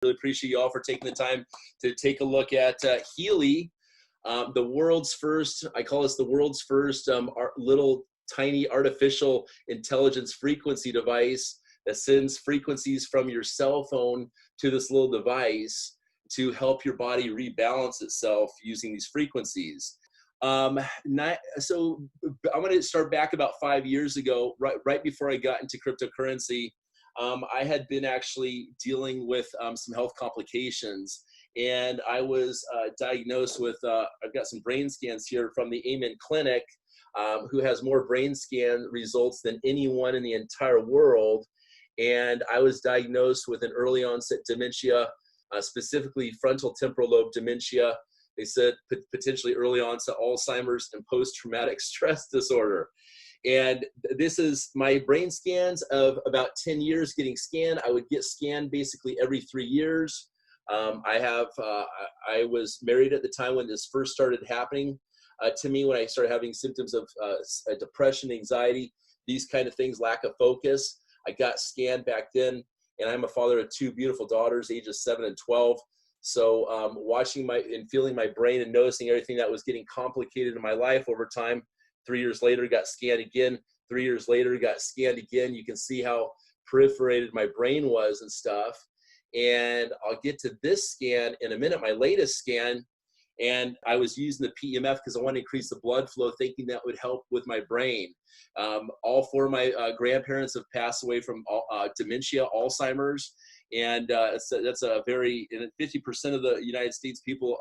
Really appreciate you all for taking the time to take a look at Healy, the world's first, I call this the world's first little tiny artificial intelligence frequency device that sends frequencies from your cell phone to this little device to help your body rebalance itself using these frequencies. So I'm going to start back about 5 years ago, right before I got into cryptocurrency. I had been actually dealing with some health complications, and I was diagnosed with, I've got some brain scans here from the Amen Clinic, who has more brain scan results than anyone in the entire world. And I was diagnosed with an early onset dementia, specifically frontal temporal lobe dementia. They said potentially early onset Alzheimer's and post-traumatic stress disorder. And this is my brain scans of about 10 years getting scanned. I would get scanned basically every 3 years. I was married at the time when this first started happening to me, when I started having symptoms of depression, anxiety, these kind of things, lack of focus. I got scanned back then, and I'm a father of 2 beautiful daughters, ages 7 and 12. So watching and feeling my brain and noticing everything that was getting complicated in my life over time. 3 years later, got scanned again. 3 years later, got scanned again. You can see how proliferated my brain was and stuff. And I'll get to this scan in a minute, my latest scan. And I was using the PEMF because I wanted to increase the blood flow, thinking that would help with my brain. All 4 of my grandparents have passed away from dementia, Alzheimer's. And that's a very, 50% of the United States people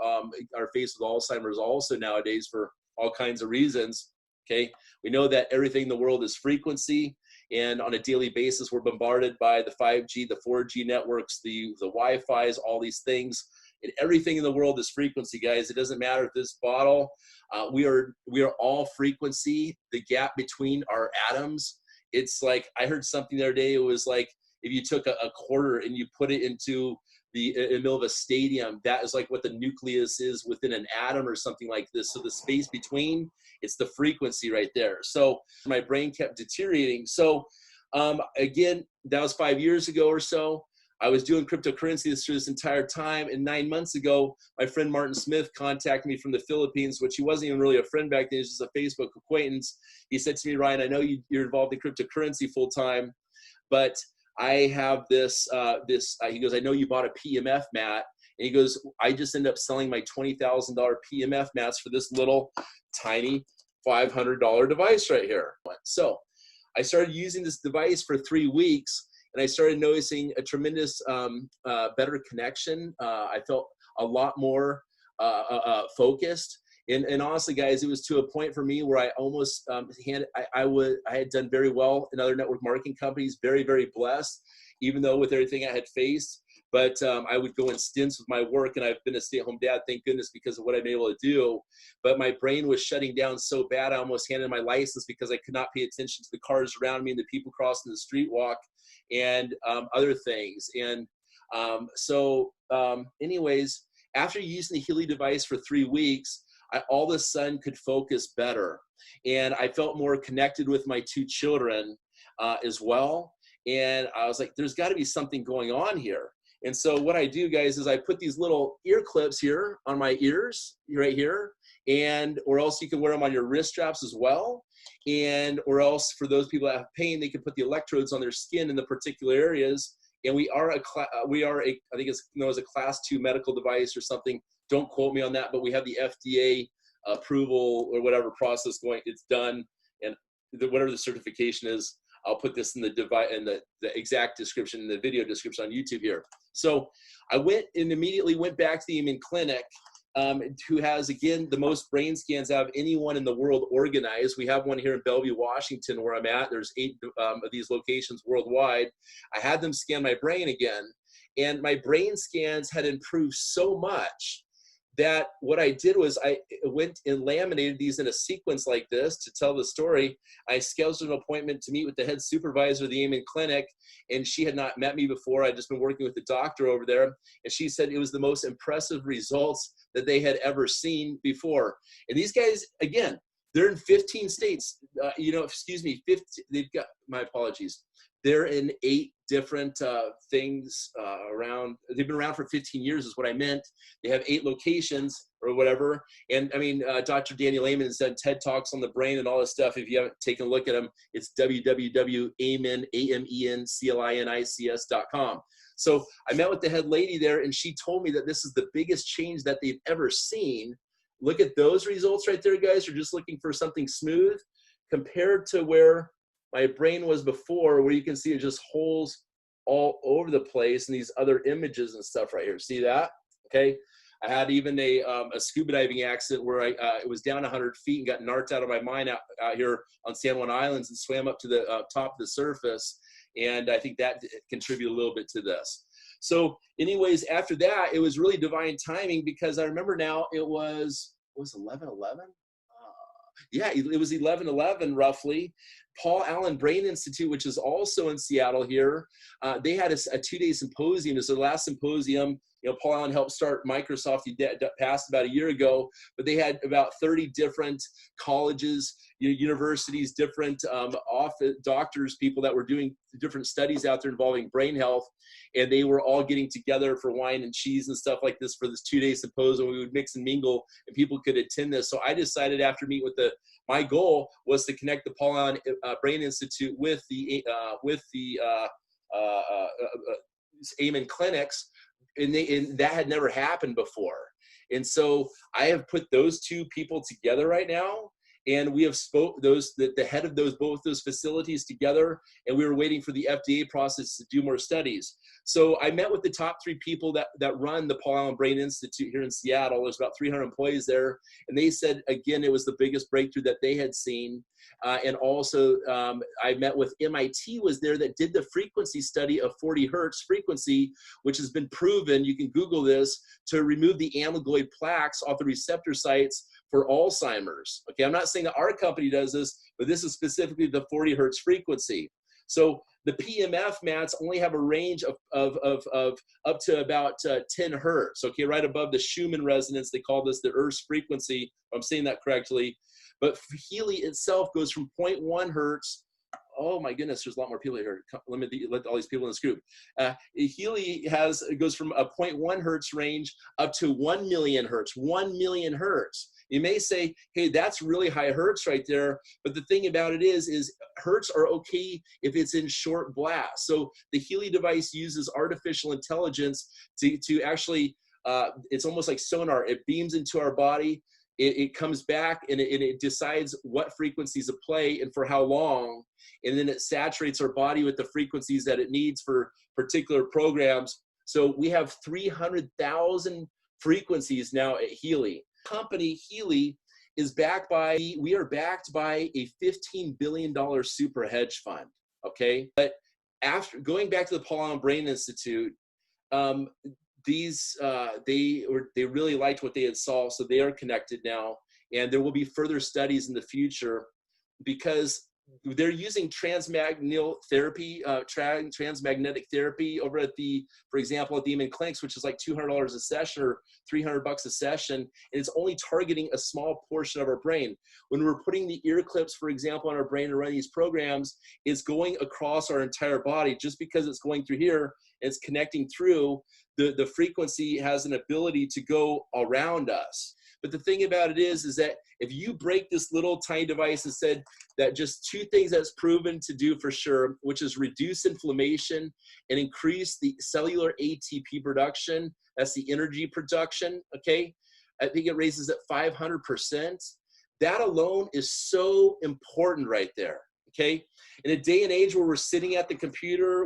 are faced with Alzheimer's also nowadays for all kinds of reasons. Okay, we know that everything in the world is frequency, and on a daily basis, we're bombarded by the 5G, the 4G networks, the Wi-Fi's, all these things, and everything in the world is frequency, guys. It doesn't matter if this bottle, we are all frequency. The gap between our atoms, it's like, I heard something the other day, it was like, if you took a quarter and you put it into in the middle of a stadium, that is like what the nucleus is within an atom or something like this. So the space between, it's the frequency right there. So my brain kept deteriorating. So again, that was 5 years ago or so. I was doing cryptocurrency through this entire time. And 9 months ago, my friend Martin Smith contacted me from the Philippines, which he wasn't even really a friend back then. He was just a Facebook acquaintance. He said to me, Ryan, I know you're involved in cryptocurrency full time, but I have this, he goes, I know you bought a PEMF mat. And he goes, I just ended up selling my $20,000 PEMF mats for this little tiny $500 device right here. So I started using this device for 3 weeks, and I started noticing a tremendous better connection. I felt a lot more focused. And honestly, guys, it was to a point for me where I almost I had done very well in other network marketing companies, very, very blessed, even though with everything I had faced. But I would go in stints with my work, and I've been a stay-at-home dad, thank goodness, because of what I've been able to do. But my brain was shutting down so bad, I almost handed my license because I could not pay attention to the cars around me and the people crossing the street walk and other things. And anyways, after using the Healy device for 3 weeks, I all of a sudden could focus better. And I felt more connected with my 2 children as well. And I was like, there's got to be something going on here. And so what I do, guys, is I put these little ear clips here on my ears right here, or else you can wear them on your wrist straps as well. Or else for those people that have pain, they can put the electrodes on their skin in the particular areas. And I think it's known as a class 2 medical device or something. Don't quote me on that, but we have the FDA approval or whatever process going. It's done, and whatever the certification is, I'll put this in the exact description, in the video description on YouTube here. So I went and immediately went back to the Amen Clinic, who has, again, the most brain scans out of anyone in the world organized. We have one here in Bellevue, Washington, where I'm at. There's 8 of these locations worldwide. I had them scan my brain again, and my brain scans had improved so much that what I did was I went and laminated these in a sequence like this to tell the story. I scheduled an appointment to meet with the head supervisor of the Amen Clinic, and she had not met me before. I'd just been working with the doctor over there, and she said it was the most impressive results that they had ever seen before. And these guys, again, they're in 15 states, 15, they've got, my apologies. They're in 8 different things around. They've been around for 15 years is what I meant. They have 8 locations or whatever. And I mean, Dr. Daniel Amen has done TED Talks on the brain and all this stuff. If you haven't taken a look at them, it's www.amenclics.com. So I met with the head lady there, and she told me that this is the biggest change that they've ever seen. Look at those results right there, guys. You're just looking for something smooth compared to where my brain was before, where you can see it just holes all over the place and these other images and stuff right here. See that? Okay. I had even a scuba diving accident where I was down 100 feet and got narked out of my mind out here on San Juan Islands and swam up to the top of the surface. And I think that contributed a little bit to this. So anyways, after that, it was really divine timing, because I remember now it was 11/11? Yeah, it was 11/11 roughly. Paul Allen Brain Institute, which is also in Seattle here, they had a 2-day symposium. It was their last symposium. You know, Paul Allen helped start Microsoft. He passed about a year ago, but they had about 30 different colleges, universities, different office doctors, people that were doing different studies out there involving brain health, and they were all getting together for wine and cheese and stuff like this for this 2-day symposium. We would mix and mingle, and people could attend this. So I decided after meeting with my goal was to connect the Paul Allen Brain Institute with the Amen Clinics. And that had never happened before. And so I have put those 2 people together right now. And we have the head of both those facilities together, and we were waiting for the FDA process to do more studies. So I met with the top 3 people that run the Paul Allen Brain Institute here in Seattle. There's about 300 employees there, and they said again it was the biggest breakthrough that they had seen. And also I met with MIT was there that did the frequency study of 40 hertz frequency, which has been proven. You can Google this, to remove the amyloid plaques off the receptor sites for Alzheimer's. Okay, I'm not saying that our company does this, but this is specifically the 40 hertz frequency. So the PMF mats only have a range of up to about 10 hertz. Okay, right above the Schumann resonance. They call this the Earth's frequency, if I'm saying that correctly. But Healy itself goes from 0.1 hertz. Oh my goodness, there's a lot more people here. Let all these people in this group. Healy goes from a 0.1 hertz range up to 1 million hertz. 1 million hertz. You may say, hey, that's really high hertz right there. But the thing about it is hertz are okay if it's in short blasts. So the Healy device uses artificial intelligence to actually, it's almost like sonar. It beams into our body. It comes back and it decides what frequencies to play and for how long. And then it saturates our body with the frequencies that it needs for particular programs. So we have 300,000 frequencies now at Healy. Company Healy is we are backed by a $15 billion super hedge fund. Okay. But after going back to the Paul Allen Brain Institute, they really liked what they had saw, so they are connected now, and there will be further studies in the future because they're using transmagnetic therapy over at for example, at the Amen Clinics, which is like $200 a session or $300 a session, and it's only targeting a small portion of our brain. When we're putting the ear clips, for example, on our brain and running these programs, it's going across our entire body. Just because it's going through here, it's connecting through, the frequency has an ability to go around us. But the thing about it is that if you break this little tiny device and said that just 2 things that's proven to do for sure, which is reduce inflammation and increase the cellular ATP production, that's the energy production, okay? I think it raises it 500%. That alone is so important right there, okay? In a day and age where we're sitting at the computer,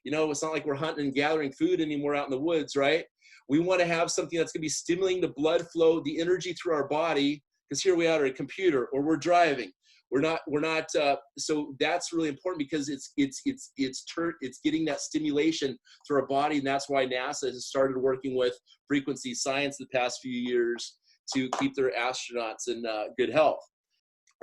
it's not like we're hunting and gathering food anymore out in the woods, right? We want to have something that's going to be stimulating the blood flow, the energy through our body, because here we are at a computer or we're driving. We're not. So that's really important because it's getting that stimulation through our body, and that's why NASA has started working with frequency science the past few years to keep their astronauts in good health.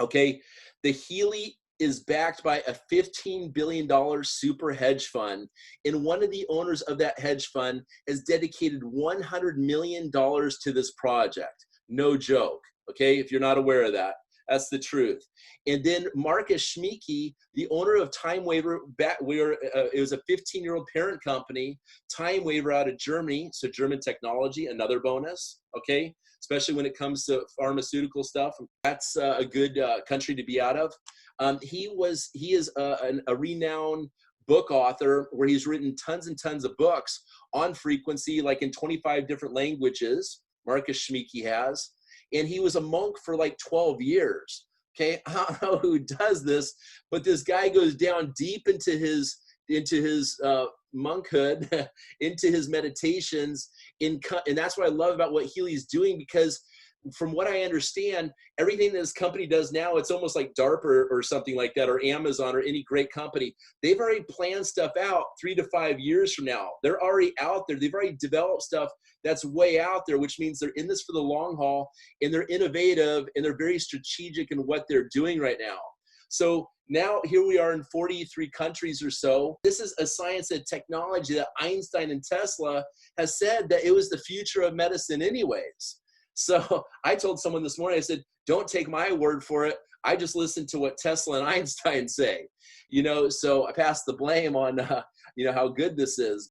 Okay, the Healy is backed by a $15 billion super hedge fund, and one of the owners of that hedge fund has dedicated $100 million to this project. No joke, okay, if you're not aware of that. That's the truth. And then Marcus Schmieke, the owner of Time Waver, it was a 15-year-old parent company, Time Waver out of Germany, so German technology, another bonus, okay? Especially when it comes to pharmaceutical stuff. That's a good country to be out of. He is a renowned book author where he's written tons and tons of books on frequency, like in 25 different languages, Marcus Schmieke has. And he was a monk for like 12 years. Okay, I don't know who does this, but this guy goes down deep into his monkhood, into his meditations, and that's what I love about what Healy's doing, because from what I understand, everything that this company does now, it's almost like DARPA or something like that, or Amazon or any great company. They've already planned stuff out 3 to 5 years from now. They're already out there. They've already developed stuff that's way out there, which means they're in this for the long haul, and they're innovative, and they're very strategic in what they're doing right now. So now here we are in 43 countries or so. This is a science and technology that Einstein and Tesla has said that it was the future of medicine anyways. So I told someone this morning, I said, don't take my word for it. I just listened to what Tesla and Einstein say, so I passed the blame on, how good this is.